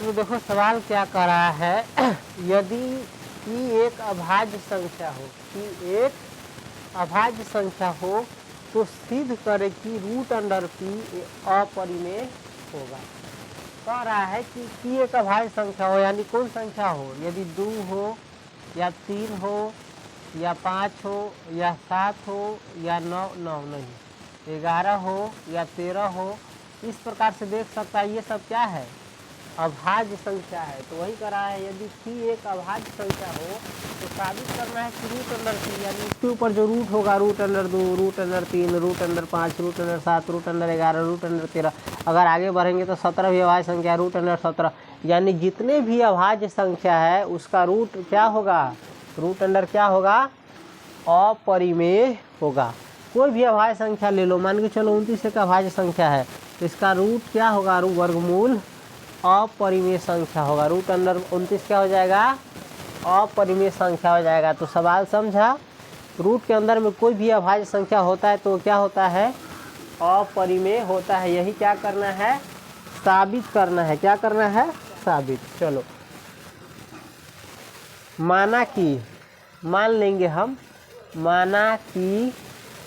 तो देखो सवाल क्या कर रहा है यदि p एक अभाज्य संख्या हो, p एक अभाज्य संख्या हो तो सिद्ध करे कि रूट अंडर p अपरिमेय होगा। कह रहा है कि p एक अभाज्य संख्या हो यानी कौन संख्या हो, यदि 2 हो या 3 हो या 5 हो या 7 हो या 9 नहीं 11 हो या 13 हो, इस प्रकार से देख सकता है ये सब क्या है, अभाज्य संख्या है। तो वही कह रहा है यदि p एक अभाज्य संख्या हो तो साबित करना है कि रूट अंडर p यानी इसके ऊपर जो रूट होगा root under 2, root under 3, root under 5, root under 7, root under 11, root under 13, अगर आगे बढ़ेंगे तो 17 भी अभाज्य संख्या, रूट अंडर 17, यानी जितने भी अभाज्य संख्या है उसका रूट क्या होगा, रूट अंडर क्या होगा, अपरिमेय होगा। कोई भी अभाज्य संख्या ले लो, मान के चलो 29 एक अभाज्य संख्या है तो इसका रूट क्या होगा, वर्गमूल अपरिमेय संख्या होगा। रूट अंडर 29 क्या हो जाएगा, अपरिमेय संख्या हो जाएगा। तो सवाल समझा, रूट के अंदर में कोई भी अभाज्य संख्या होता है तो क्या होता है, अपरिमेय होता है। यही क्या करना है, साबित करना है। क्या करना है, साबित। चलो माना कि, मान लेंगे हम, माना कि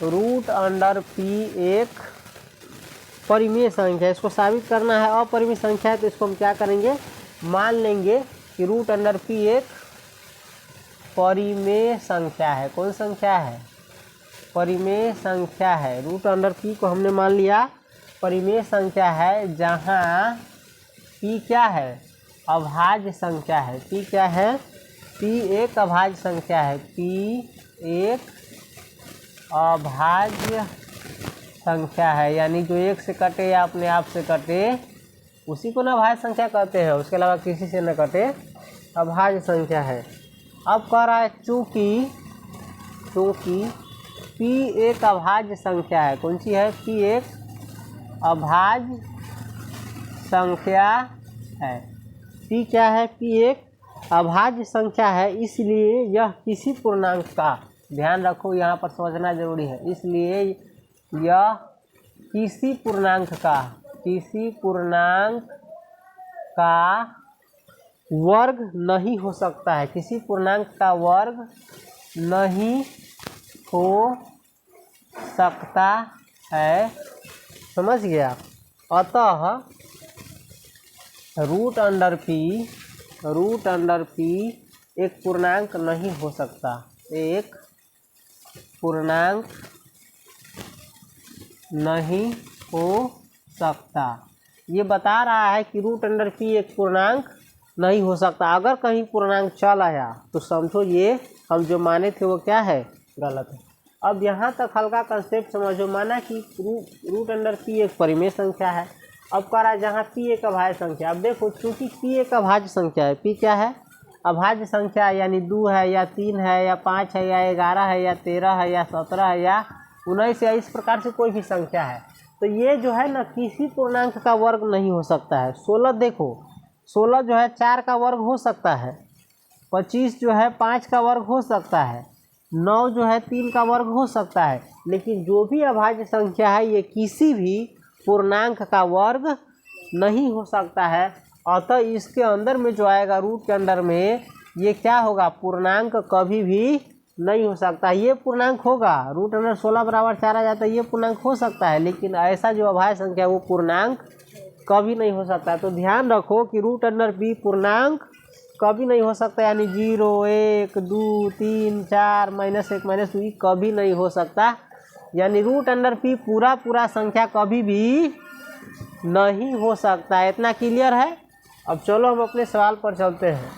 रूट अंडर p एक परिमेय संख्या है, इसको साबित करना है अपरिमेय संख्या है तो इसको हम क्या करेंगे, मान लेंगे कि रूट अंडर p एक परिमेय संख्या है। कौन संख्या है, परिमेय संख्या है। रूट अंडर p को हमने मान लिया परिमेय संख्या है, जहाँ p क्या है, अभाज्य संख्या है। p क्या है, p एक अभाज्य संख्या है, p एक अभाज्य संख्या है, यानी जो एक से कटे या अपने आप से कटे उसी को ना अभाज्य संख्या कहते हैं, उसके अलावा किसी से न कटे, अभाज्य संख्या है। अब कह रहा है चूँकि p एक अभाज्य संख्या है, कौन सी है, p एक अभाज्य संख्या है। p क्या है, p एक अभाज्य संख्या है, इसलिए यह किसी पूर्णांक का, ध्यान रखो यहाँ पर समझना जरूरी है, इसलिए यह किसी पूर्णांक का वर्ग नहीं हो सकता है। किसी पूर्णांक का वर्ग नहीं हो सकता है, समझ गया। अतः रूट अंडर p एक पूर्णांक नहीं हो सकता, एक पूर्णांक नहीं हो सकता। ये बता रहा है कि रूट अंडर p एक पूर्णांक नहीं हो सकता। अगर कहीं पूर्णांक चल आया तो समझो ये हम जो माने थे वो क्या है, गलत है। अब यहाँ तक हल्का कंसेप्ट समझो, माना कि रूट अंडर p एक परिमेय संख्या है। अब कह रहा है जहाँ p एक अभाज्य संख्या। अब देखो चूँकि p एक अभाज्य संख्या है, p क्या है, अभाज्य संख्या, यानी 2 है या 3 है या 5 है या 11 है या 13 है या 17 है या 19 या इस प्रकार से कोई भी संख्या है, तो ये जो है ना किसी पूर्णांक का वर्ग नहीं हो सकता है। 16 देखो, 16 जो है 4 का वर्ग हो सकता है, 25 जो है 5 का वर्ग हो सकता है, 9 जो है 3 का वर्ग हो सकता है, लेकिन जो भी अभाज्य संख्या है ये किसी भी पूर्णांक का वर्ग नहीं हो सकता है। अतः इसके अंदर में जो आएगा रूट के अंदर में, ये क्या होगा, पूर्णांक कभी भी नहीं हो सकता। ये पूर्णांक होगा, रूट अंडर 16 बराबर 4 आ जाता है, ये पूर्णांक हो सकता है, लेकिन ऐसा जो अभाज्य संख्या है वो पूर्णांक कभी नहीं हो सकता। तो ध्यान रखो कि रूट अंडर p पूर्णांक कभी नहीं हो सकता, यानी 0, 1, 2, 3, 4, -1, -2 कभी नहीं हो सकता। यानी रूट अंडर p पूरा संख्या कभी भी नहीं हो सकता है। इतना क्लियर है। अब चलो हम अपने सवाल पर चलते हैं।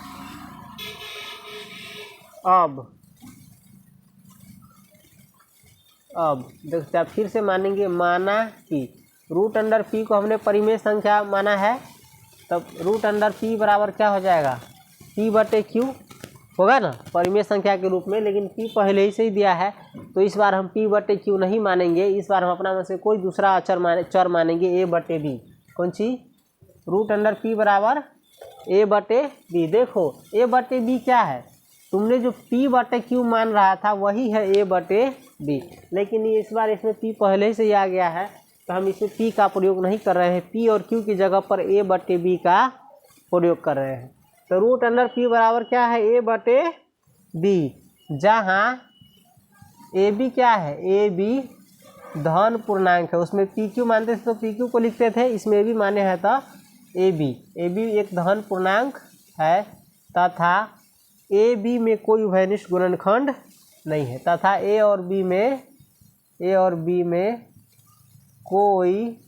अब देखते आप फिर से मानेंगे, माना कि रूट अंडर p को हमने परिमेय संख्या माना है, तब रूट अंडर p बराबर क्या हो जाएगा, p/q होगा ना परिमेय संख्या के रूप में, लेकिन p पहले ही से ही दिया है तो इस बार हम p/q नहीं मानेंगे। इस बार हम अपना में से कोई दूसरा चर मानेंगे, a/b। कौन सी, रूट अंडर p बराबर a/b। देखो a/b क्या है, तुमने जो p/q मान रहा था वही है a/b, लेकिन इस बार इसमें p पहले से ही आ गया है तो हम इसमें p का प्रयोग नहीं कर रहे हैं। p और q की जगह पर a/b का प्रयोग कर रहे हैं। तो रूट अंडर पी बराबर क्या है, ए बटे बी, जहाँ ए बी क्या है, ए बी धन पूर्णांक है, उसमें पी क्यू मानते थे तो पी क्यू को लिखते थे, इसमें भी माने हैं तो ए बी एक धन पूर्णांक है तथा ए बी में कोई उभयनिष्ठ गुणनखंड नहीं है, तथा ए और बी में कोई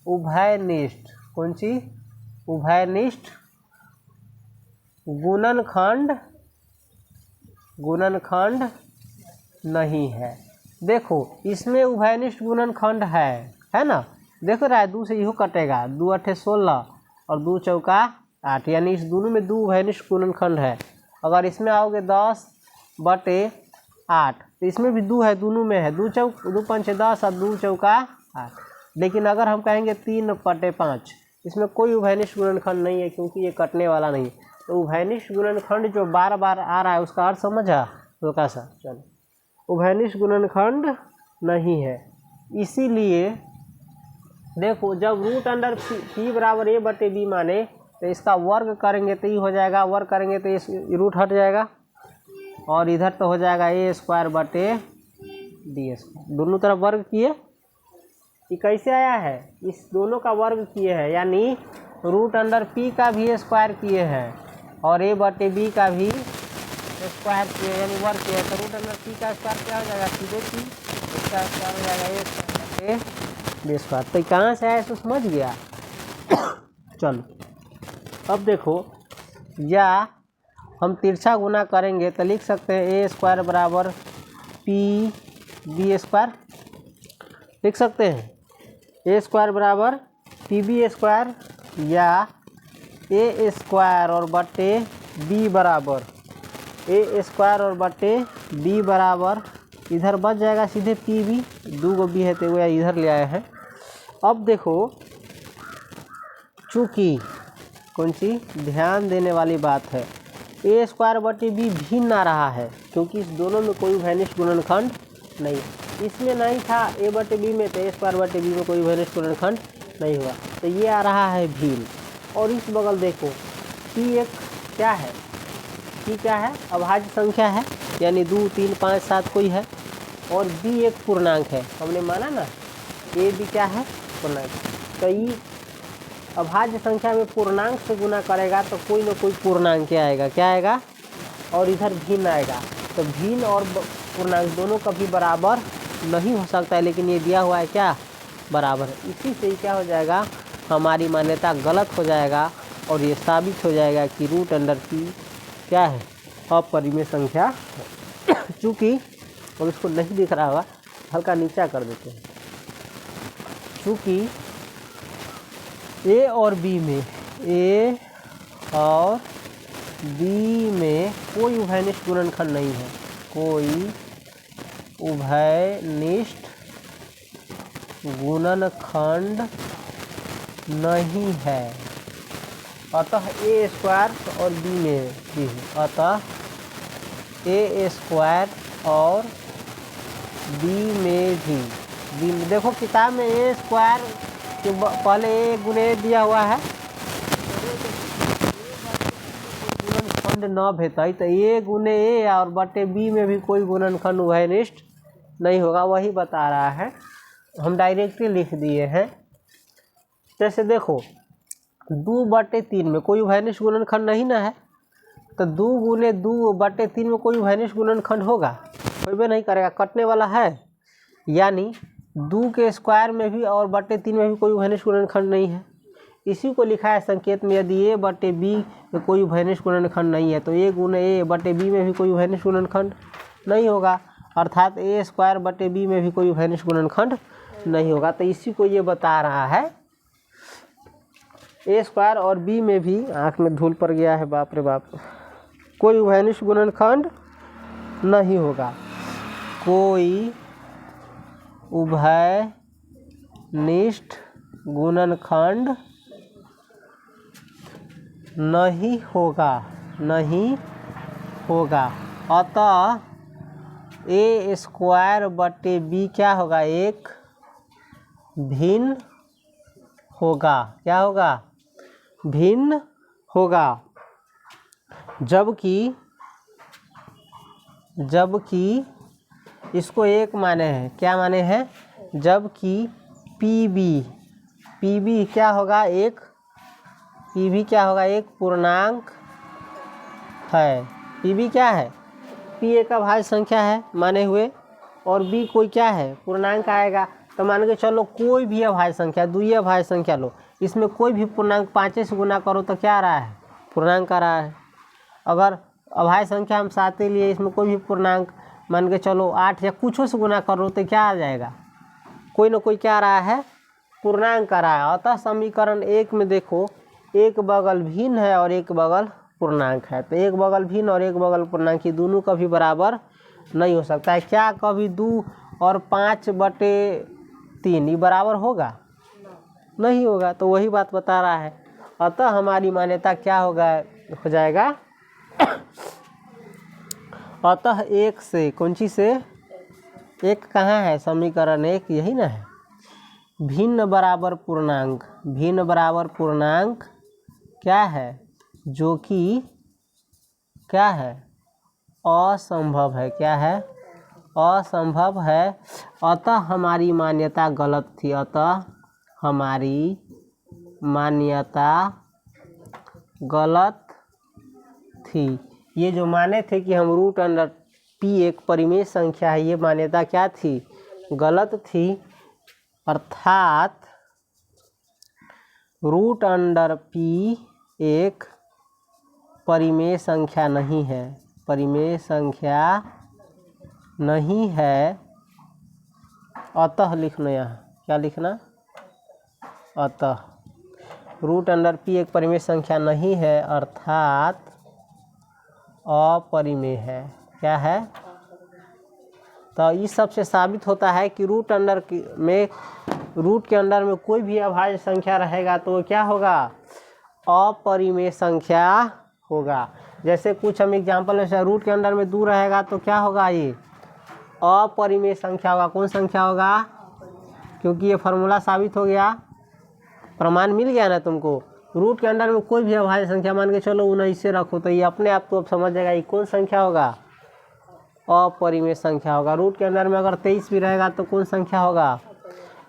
उभयनिष्ठ, कौन सी उभयनिष्ठ गुणनखंड नहीं है। देखो इसमें उभयनिष्ठ गुणनखंड है ना, देखो रहा है, 2 से इहो कटेगा, 2 अठे 16 और 2 चौका 8, यानी इस दोनों में 2 उभयनिष्ठ गुणनखंड है। अगर इसमें आओगे 10 बटे 8 तो इसमें भी 2 है, दोनों में है, 2 पंचे 10 और 2 चौका 8। लेकिन अगर हम कहेंगे 3 बटे 5, इसमें कोई उभयनिष्ठ गुणनखंड नहीं है क्योंकि ये कटने वाला नहीं है। तो उभयनिष्ठ गुणनखंड जो बार बार आ रहा है उसका अर्थ समझा हल्का सा, चलो उभयनिष्ठ गुणनखंड नहीं है। इसीलिए देखो जब रूट अंडर पी बराबर ए बटे बी माने तो इसका वर्ग करेंगे तो ये हो जाएगा, वर्ग करेंगे तो इस रूट हट जाएगा और इधर तो हो जाएगा ए स्क्वायर बटे बी स्क्वायर, दोनों तरफ वर्ग किए। ये कैसे आया है, इस दोनों का वर्ग किए हैं, यानी रूट अंडर पी का भी स्क्वायर किए हैं और ए बटे बी का भी स्क्वायर किए, यानी वर्ग किया। तो रूट अंडर पी का स्क्वायर क्या हो जाएगा, सीधे पी, इसका स्क्वायर हो जाएगा ए स्क्वायर बटे बी स्क्वायर। तो कहाँ से आया इसको समझ गया। चलो अब देखो, या हम तिरछा गुना करेंगे तो लिख सकते हैं ए स्क्वायर बराबर पी बी स्क्वायर, लिख सकते हैं ए स्क्वायर बराबर पी बी स्क्वायर, या ए स्क्वायर और बटे बी बराबर ए स्क्वायर और बटे बी बराबर, इधर बच जाएगा सीधे पी बी, 2 बी है तो वो इधर ले आए हैं। अब देखो चूँकि कौन सी ध्यान देने वाली बात है, ए स्क्वायर बटे बी भिन्न आ रहा है क्योंकि इस दोनों में कोई उभयनिष्ठ गुणनखंड नहीं, इसमें नहीं था ए बटे बी में, तो ए स्क्वायर बटे बी में कोई उभयनिष्ठ गुणनखंड नहीं हुआ, तो ये आ रहा है भिन्न। और इस बगल देखो पी एक क्या है, पी क्या है, अभाज्य संख्या है, यानी 2 3 5 7 कोई है, और बी एक पूर्णांक है, हमने माना ना ए बी क्या है पूर्णांक। तो ये अभाज्य संख्या में पूर्णांक से गुना करेगा तो कोई ना कोई पूर्णांक क्या आएगा, क्या आएगा, और इधर भिन्न आएगा। तो भिन्न और पूर्णांक दोनों कभी बराबर नहीं हो सकता है, लेकिन ये दिया हुआ है क्या बराबर है। इसी से ही क्या हो जाएगा, हमारी मान्यता गलत हो जाएगा और ये साबित हो जाएगा कि रूट अंडर पी क्या है, अपरिमेय संख्या है। चूँकि अब इसको नहीं दिख रहा होगा, हल्का नीचा कर देते हैं। चूँकि ए और बी में कोई उभयनिष्ठ गुणनखंड नहीं है, कोई उभयनिष्ठ गुणनखंड नहीं है, अतः ए स्क्वायर और बी में भी है, अतः ए स्क्वायर और बी में भी, देखो किताब में ए स्क्वायर के पहले ए गुणे दिया हुआ है, गुणनखंड न भेता तो ए गुणे ए और बटे बी में भी कोई गुणनखंड उभयनिष्ठ नहीं होगा, वही बता रहा है, हम डायरेक्टली लिख दिए हैं। जैसे देखो 2 बटे 3 में कोई उभयनिष्ठ गुणनखंड नहीं ना है, तो 2 गुने 2 बटे 3 में कोई उभयनिष्ठ गुणनखंड होगा, होबे नहीं करेगा, कटने वाला है। यानी 2 के स्क्वायर में भी और बटे 3 में भी कोई उभयनिष्ठ गुणनखंड नहीं है। इसी को लिखा है संकेत में, यदि ए बटे बी में कोई उभयनिष्ठ गुणनखंड नहीं है तो ए गुने ए बटे बी में भी कोई उभयनिष्ठ गुणनखंड नहीं होगा, अर्थात ए स्क्वायर बटे बी में भी कोई उभयनिष्ठ गुणनखंड नहीं होगा। तो इसी को ये बता रहा है, ए स्क्वायर और बी में भी, आँख में धूल पड़ गया है बाप रे बाप, कोई उभयनिष्ठ गुणनखंड नहीं होगा, कोई उभयनिष्ठ गुणनखंड नहीं होगा, अतः ए स्क्वायर बटे बी क्या होगा, एक भिन्न होगा, क्या होगा, भिन्न होगा, जबकि इसको एक माने हैं, क्या माने हैं, जबकि पीबी क्या होगा, पीबी क्या होगा, एक पूर्णांक है। पीबी क्या है, पी एक अभाज्य संख्या है माने हुए, और बी कोई क्या है, पूर्णांक आएगा। तो मान के चलो कोई भी अभाज्य संख्या, द्वितीय अभाज्य संख्या लो, इसमें कोई भी पूर्णांक 5 से गुना करो तो क्या आ रहा है, पूर्णांक आ रहा है। अगर अभाज्य संख्या हम 7 लिए, इसमें कोई भी पूर्णांक मान के चलो 8 या कुछ से गुना करो तो क्या आ जाएगा, कोई ना कोई क्या आ रहा है, पूर्णांक आ रहा है। अतः समीकरण 1 में देखो, एक बगल भिन्न है और एक बगल पूर्णांक है, तो एक बगल भिन्न और एक बगल पूर्णांक, ही दोनों कभी बराबर नहीं हो सकता है। क्या कभी 2 और 5/3 ये बराबर होगा, नहीं होगा। तो वही बात बता रहा है। अतः हमारी मान्यता क्या होगा, हो जाएगा अतः एक से, कौन सी से, एक कहाँ है, समीकरण 1 यही ना है, भिन्न बराबर पूर्णांक, भिन्न बराबर पूर्णांक क्या है, जो कि क्या है, असंभव है, क्या है, असंभव है। अतः हमारी मान्यता गलत थी, अतः हमारी मान्यता गलत थी। ये जो माने थे कि हम √p एक परिमेय संख्या है, ये मान्यता क्या थी, गलत थी। अर्थात √p एक परिमेय संख्या नहीं है, परिमेय संख्या नहीं है। अतः लिखना, यहाँ क्या लिखना, अतः √p एक परिमेय संख्या नहीं है, अर्थात अपरिमेय है, क्या है। तो इस सब से साबित होता है कि रूट के अंडर में कोई भी अभाज्य संख्या रहेगा तो वो क्या होगा, अपरिमेय संख्या होगा। जैसे कुछ हम एग्जाम्पल में, रूट के अंडर में 2 रहेगा तो क्या होगा, ये अपरिमेय संख्या होगा। कौन संख्या होगा, क्योंकि ये फार्मूला साबित हो गया, प्रमाण मिल गया ना तुमको। रूट के अंडर में कोई भी अभाज्य संख्या मान के चलो 19 से रखो, तो ये अपने आप तो अब समझ जाएगा ये कौन संख्या होगा, अपरिमेय संख्या होगा। रूट के अंदर में अगर 23 भी रहेगा तो कौन संख्या होगा,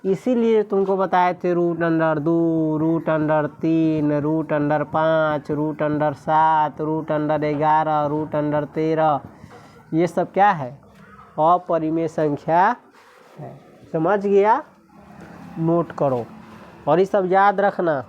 इसीलिए तुमको बताए थे √2, √3, √5, √7, √11, √13, ये सब क्या है, अपरिमेय संख्या है। समझ गया, नोट करो और ये सब याद रखना।